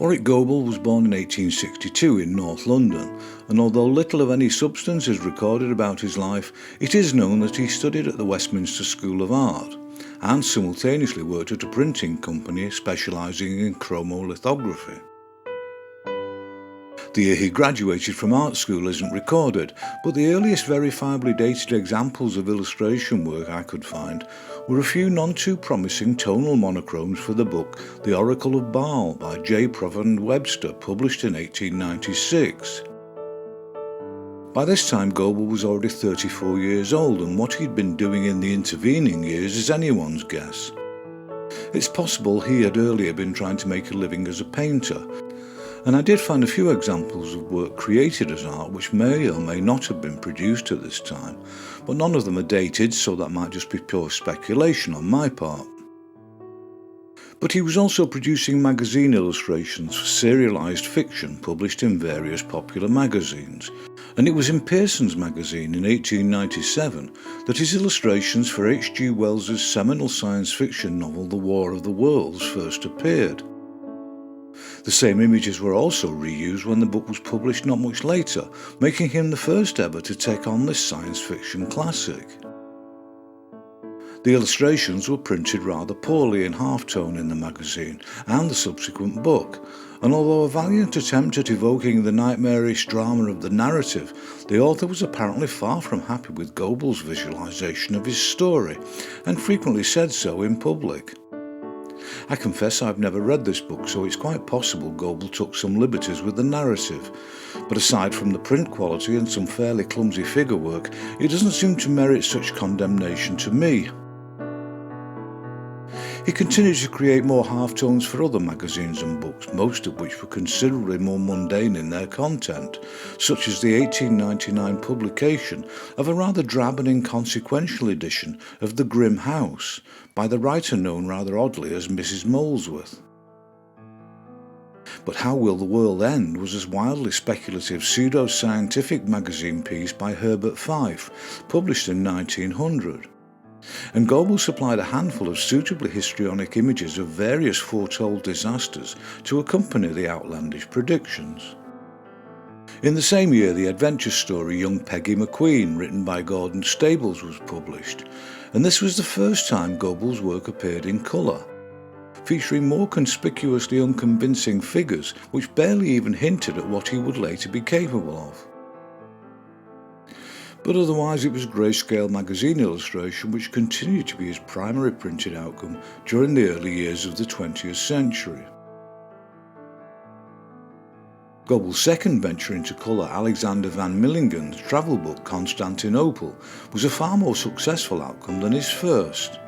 Warwick Goble was born in 1862 in North London, and although little of any substance is recorded about his life, it is known that he studied at the Westminster School of Art and simultaneously worked at a printing company specialising in chromolithography. The year he graduated from art school isn't recorded, but the earliest verifiably dated examples of illustration work I could find were a few none too promising tonal monochromes for the book The Oracle of Baal by J. Provan Webster, published in 1896. By this time Goble was already 34 years old, and what he'd been doing in the intervening years is anyone's guess. It's possible he had earlier been trying to make a living as a painter, and I did find a few examples of work created as art which may or may not have been produced at this time, but none of them are dated, so that might just be pure speculation on my part. But he was also producing magazine illustrations for serialised fiction published in various popular magazines, and it was in Pearson's magazine in 1897 that his illustrations for H.G. Wells's seminal science fiction novel The War of the Worlds first appeared. The same images were also reused when the book was published not much later, making him the first ever to take on this science fiction classic. The illustrations were printed rather poorly in halftone in the magazine and the subsequent book, and although a valiant attempt at evoking the nightmarish drama of the narrative, the author was apparently far from happy with Goble's visualisation of his story, and frequently said so in public. I confess I've never read this book, so it's quite possible Goble took some liberties with the narrative, but aside from the print quality and some fairly clumsy figure work, it doesn't seem to merit such condemnation to me. He continued to create more halftones for other magazines and books, most of which were considerably more mundane in their content, such as the 1899 publication of a rather drab and inconsequential edition of The Grim House, by the writer known rather oddly as Mrs. Molesworth. But How Will the World End was a wildly speculative pseudo-scientific magazine piece by Herbert Fife, published in 1900. And Goble supplied a handful of suitably histrionic images of various foretold disasters to accompany the outlandish predictions. In the same year, the adventure story Young Peggy McQueen, written by Gordon Stables, was published, and this was the first time Goble's work appeared in colour, featuring more conspicuously unconvincing figures which barely even hinted at what he would later be capable of. But otherwise it was grayscale magazine illustration which continued to be his primary printed outcome during the early years of the 20th century. Goble's second venture into colour, Alexander van Millingen's travel book Constantinople, was a far more successful outcome than his first.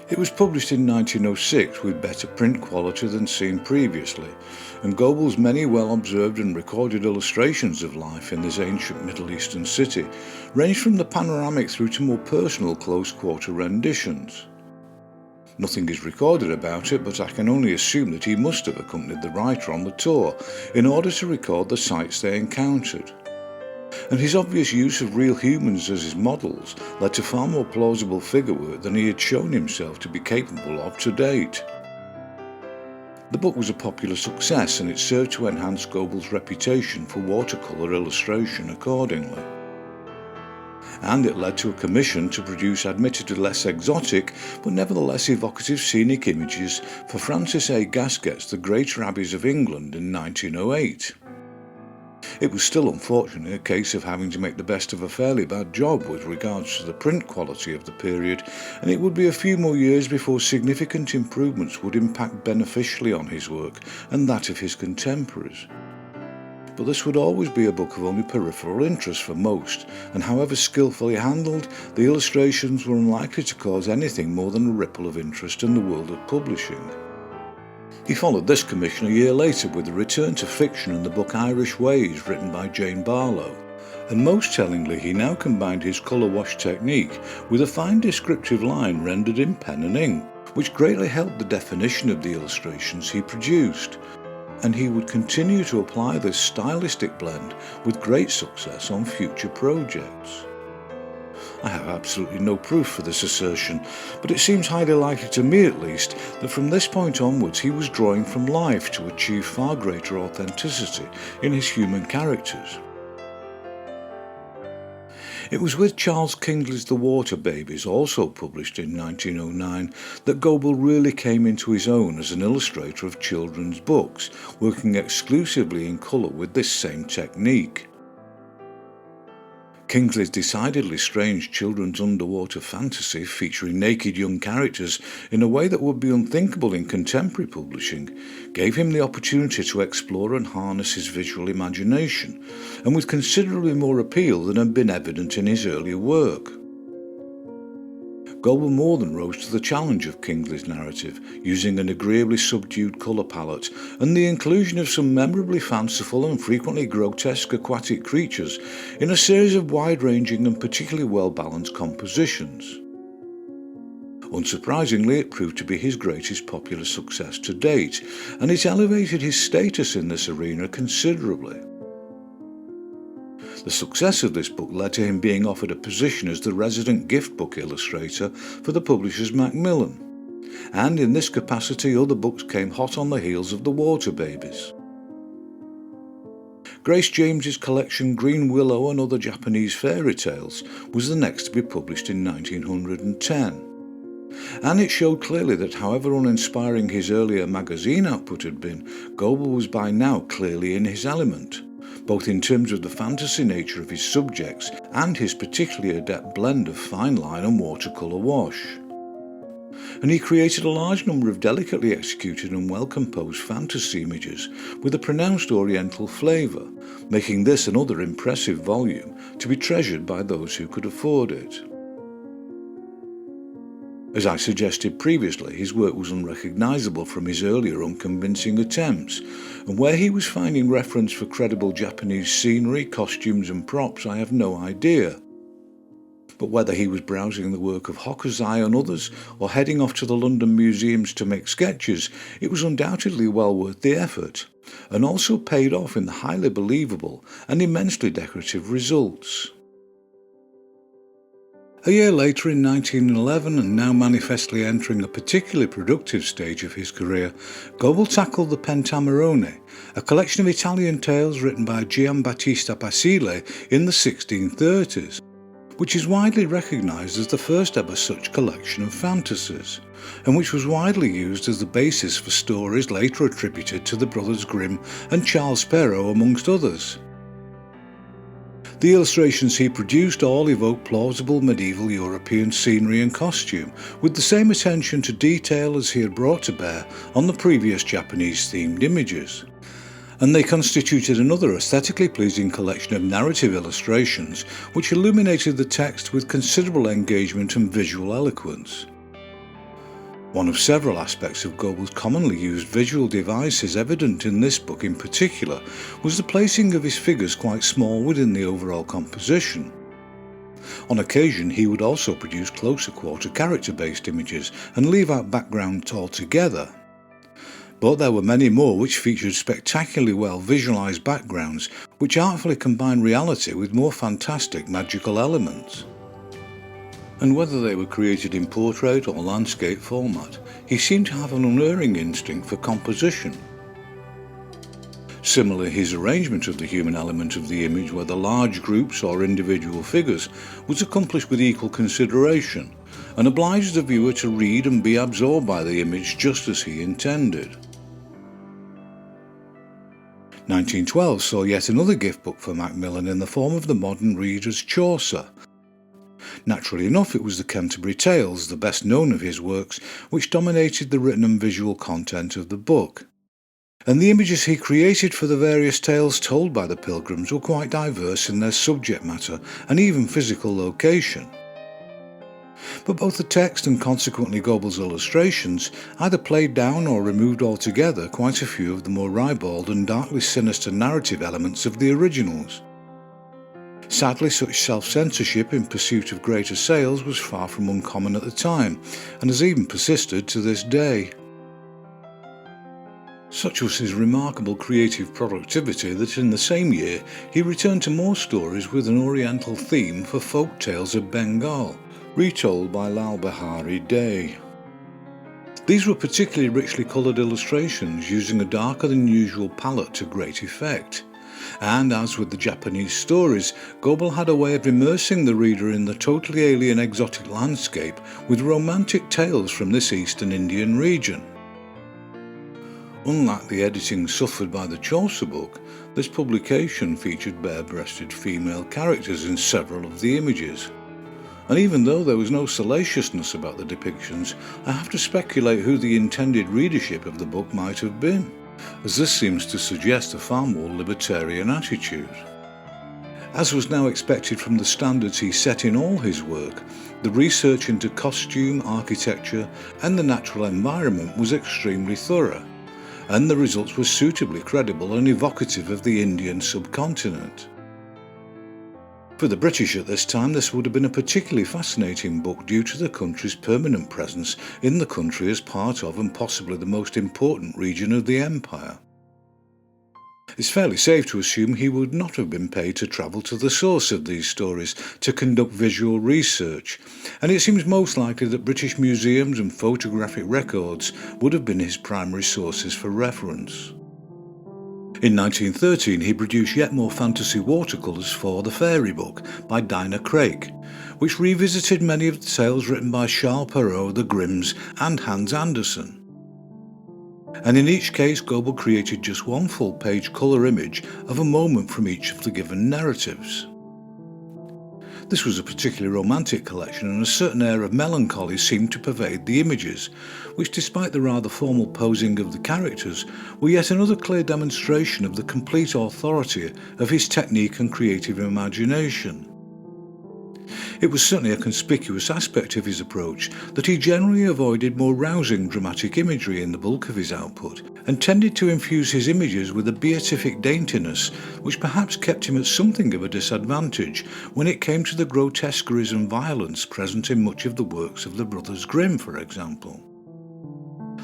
It was published in 1906 with better print quality than seen previously, and Goble's many well-observed and recorded illustrations of life in this ancient Middle Eastern city ranged from the panoramic through to more personal close-quarter renditions. Nothing is recorded about it, but I can only assume that he must have accompanied the writer on the tour in order to record the sights they encountered. And his obvious use of real humans as his models led to far more plausible figure work than he had shown himself to be capable of to date. The book was a popular success, and it served to enhance Goble's reputation for watercolour illustration accordingly. And it led to a commission to produce admittedly less exotic but nevertheless evocative scenic images for Francis A. Gaskett's The Greater Abbeys of England in 1908. It was still unfortunately a case of having to make the best of a fairly bad job with regards to the print quality of the period, and it would be a few more years before significant improvements would impact beneficially on his work and that of his contemporaries. But this would always be a book of only peripheral interest for most, and however skillfully handled, the illustrations were unlikely to cause anything more than a ripple of interest in the world of publishing. He followed this commission a year later with a return to fiction in the book Irish Ways, written by Jane Barlow, and most tellingly he now combined his colour wash technique with a fine descriptive line rendered in pen and ink, which greatly helped the definition of the illustrations he produced, and he would continue to apply this stylistic blend with great success on future projects. I have absolutely no proof for this assertion, but it seems highly likely to me at least that from this point onwards he was drawing from life to achieve far greater authenticity in his human characters. It was with Charles Kingsley's The Water Babies, also published in 1909, that Goble really came into his own as an illustrator of children's books, working exclusively in colour with this same technique. Kingsley's decidedly strange children's underwater fantasy featuring naked young characters in a way that would be unthinkable in contemporary publishing gave him the opportunity to explore and harness his visual imagination, and with considerably more appeal than had been evident in his earlier work. Goble more than rose to the challenge of Kingsley's narrative, using an agreeably subdued colour palette and the inclusion of some memorably fanciful and frequently grotesque aquatic creatures in a series of wide-ranging and particularly well-balanced compositions. Unsurprisingly, it proved to be his greatest popular success to date, and it elevated his status in this arena considerably. The success of this book led to him being offered a position as the resident gift book illustrator for the publishers Macmillan, and in this capacity other books came hot on the heels of The Water Babies. Grace James's collection Green Willow and Other Japanese Fairy Tales was the next to be published in 1910. And it showed clearly that however uninspiring his earlier magazine output had been, Goble was by now clearly in his element, both in terms of the fantasy nature of his subjects and his particularly adept blend of fine line and watercolour wash. And he created a large number of delicately executed and well-composed fantasy images with a pronounced oriental flavour, making this another impressive volume to be treasured by those who could afford it. As I suggested previously, his work was unrecognisable from his earlier unconvincing attempts, and where he was finding reference for credible Japanese scenery, costumes and props I have no idea. But whether he was browsing the work of Hokusai and others, or heading off to the London museums to make sketches, it was undoubtedly well worth the effort, and also paid off in the highly believable and immensely decorative results. A year later, in 1911, and now manifestly entering a particularly productive stage of his career, Goble tackled the Pentamerone, a collection of Italian tales written by Giambattista Basile in the 1630s, which is widely recognised as the first ever such collection of fantasies, and which was widely used as the basis for stories later attributed to the Brothers Grimm and Charles Perrault amongst others. The illustrations he produced all evoke plausible medieval European scenery and costume, with the same attention to detail as he had brought to bear on the previous Japanese-themed images. And they constituted another aesthetically pleasing collection of narrative illustrations which illuminated the text with considerable engagement and visual eloquence. One of several aspects of Goble's commonly used visual devices evident in this book in particular was the placing of his figures quite small within the overall composition. On occasion he would also produce closer quarter character-based images and leave out backgrounds altogether. But there were many more which featured spectacularly well visualised backgrounds which artfully combined reality with more fantastic magical elements. And whether they were created in portrait or landscape format, he seemed to have an unerring instinct for composition. Similarly, his arrangement of the human element of the image, whether large groups or individual figures, was accomplished with equal consideration, and obliged the viewer to read and be absorbed by the image just as he intended. 1912 saw yet another gift book for Macmillan in the form of the modern reader's Chaucer. Naturally enough, it was the Canterbury Tales, the best known of his works, which dominated the written and visual content of the book. And the images he created for the various tales told by the pilgrims were quite diverse in their subject matter and even physical location. But both the text and consequently Goble's illustrations either played down or removed altogether quite a few of the more ribald and darkly sinister narrative elements of the originals. Sadly, such self-censorship in pursuit of greater sales was far from uncommon at the time, and has even persisted to this day. Such was his remarkable creative productivity that in the same year he returned to more stories with an Oriental theme for folk tales of Bengal, retold by Lal Bahari Dey. These were particularly richly coloured illustrations using a darker than usual palette to great effect. And as with the Japanese stories, Goble had a way of immersing the reader in the totally alien exotic landscape with romantic tales from this Eastern Indian region. Unlike the editing suffered by the Chaucer book, this publication featured bare-breasted female characters in several of the images. And even though there was no salaciousness about the depictions, I have to speculate who the intended readership of the book might have been, as this seems to suggest a far more libertarian attitude. As was now expected from the standards he set in all his work, the research into costume, architecture, and the natural environment was extremely thorough, and the results were suitably credible and evocative of the Indian subcontinent. For the British at this time, this would have been a particularly fascinating book due to the country's permanent presence in the country as part of and possibly the most important region of the empire. It's fairly safe to assume he would not have been paid to travel to the source of these stories to conduct visual research, and it seems most likely that British museums and photographic records would have been his primary sources for reference. In 1913 he produced yet more fantasy watercolours for The Fairy Book by Dinah Craik, which revisited many of the tales written by Charles Perrault, the Grimms and Hans Andersen. And in each case Goble created just one full-page colour image of a moment from each of the given narratives. This was a particularly romantic collection, and a certain air of melancholy seemed to pervade the images, which despite the rather formal posing of the characters, were yet another clear demonstration of the complete authority of his technique and creative imagination. It was certainly a conspicuous aspect of his approach that he generally avoided more rousing dramatic imagery in the bulk of his output, and tended to infuse his images with a beatific daintiness which perhaps kept him at something of a disadvantage when it came to the grotesqueries and violence present in much of the works of the Brothers Grimm, for example.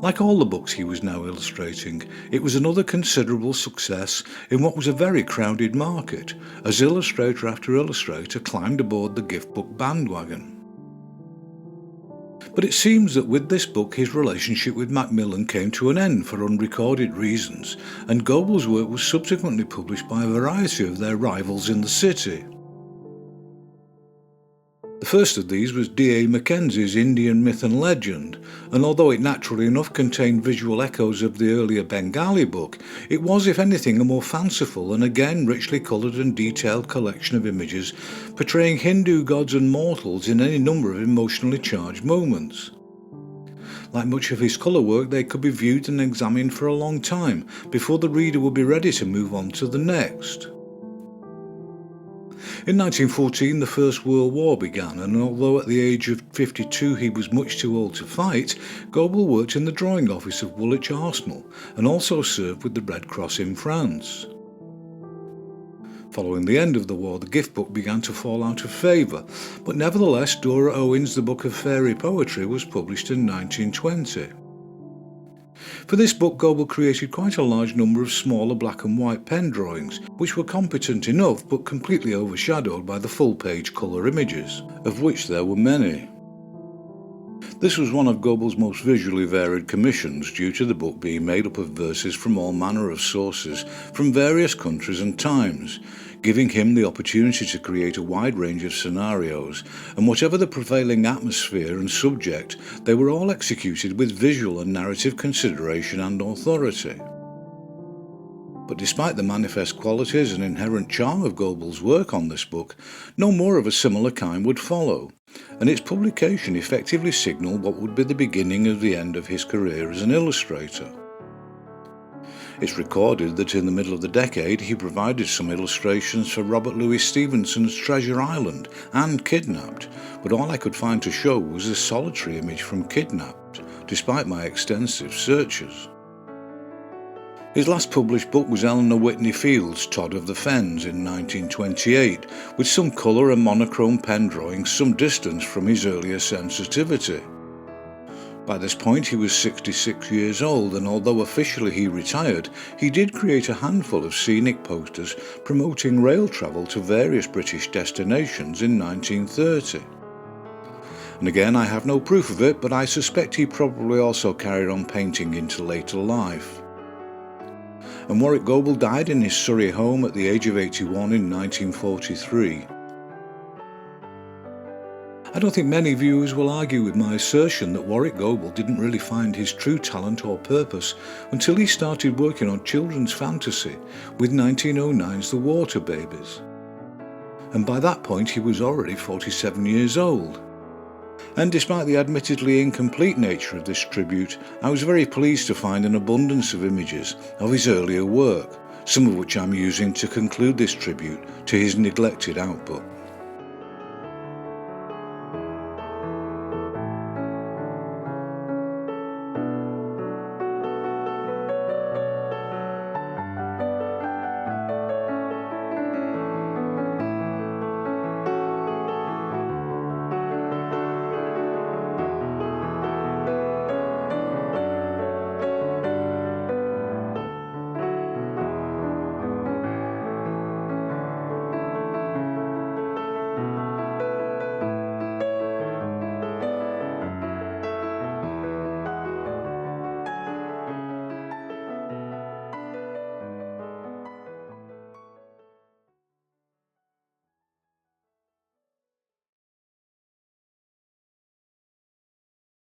Like all the books he was now illustrating, it was another considerable success in what was a very crowded market, as illustrator after illustrator climbed aboard the gift book bandwagon. But it seems that with this book his relationship with Macmillan came to an end for unrecorded reasons, and Goble's work was subsequently published by a variety of their rivals in the city. The first of these was D. A. Mackenzie's Indian Myth and Legend, and although it naturally enough contained visual echoes of the earlier Bengali book, it was, if anything, a more fanciful and again richly coloured and detailed collection of images portraying Hindu gods and mortals in any number of emotionally charged moments. Like much of his colour work, they could be viewed and examined for a long time before the reader would be ready to move on to the next. In 1914 the First World War began, and although at the age of 52 he was much too old to fight, Goble worked in the drawing office of Woolwich Arsenal and also served with the Red Cross in France. Following the end of the war, the gift book began to fall out of favour, but nevertheless Dora Owen's The Book of Fairy Poetry was published in 1920. For this book, Goble created quite a large number of smaller black and white pen drawings, which were competent enough but completely overshadowed by the full-page colour images, of which there were many. This was one of Goble's most visually varied commissions, due to the book being made up of verses from all manner of sources from various countries and times, giving him the opportunity to create a wide range of scenarios, and whatever the prevailing atmosphere and subject, they were all executed with visual and narrative consideration and authority. But despite the manifest qualities and inherent charm of Goble's work on this book, no more of a similar kind would follow, and its publication effectively signalled what would be the beginning of the end of his career as an illustrator. It's recorded that in the middle of the decade he provided some illustrations for Robert Louis Stevenson's Treasure Island and Kidnapped, but all I could find to show was a solitary image from Kidnapped, despite my extensive searches. His last published book was Eleanor Whitney Field's Todd of the Fens in 1928, with some colour and monochrome pen drawings some distance from his earlier sensitivity. By this point he was 66 years old, and although officially he retired, he did create a handful of scenic posters promoting rail travel to various British destinations in 1930. And again, I have no proof of it, but I suspect he probably also carried on painting into later life. And Warwick Goble died in his Surrey home at the age of 81 in 1943. I don't think many viewers will argue with my assertion that Warwick Goble didn't really find his true talent or purpose until he started working on children's fantasy with 1909's The Water Babies. And by that point he was already 47 years old. And despite the admittedly incomplete nature of this tribute, I was very pleased to find an abundance of images of his earlier work, some of which I'm using to conclude this tribute to his neglected output.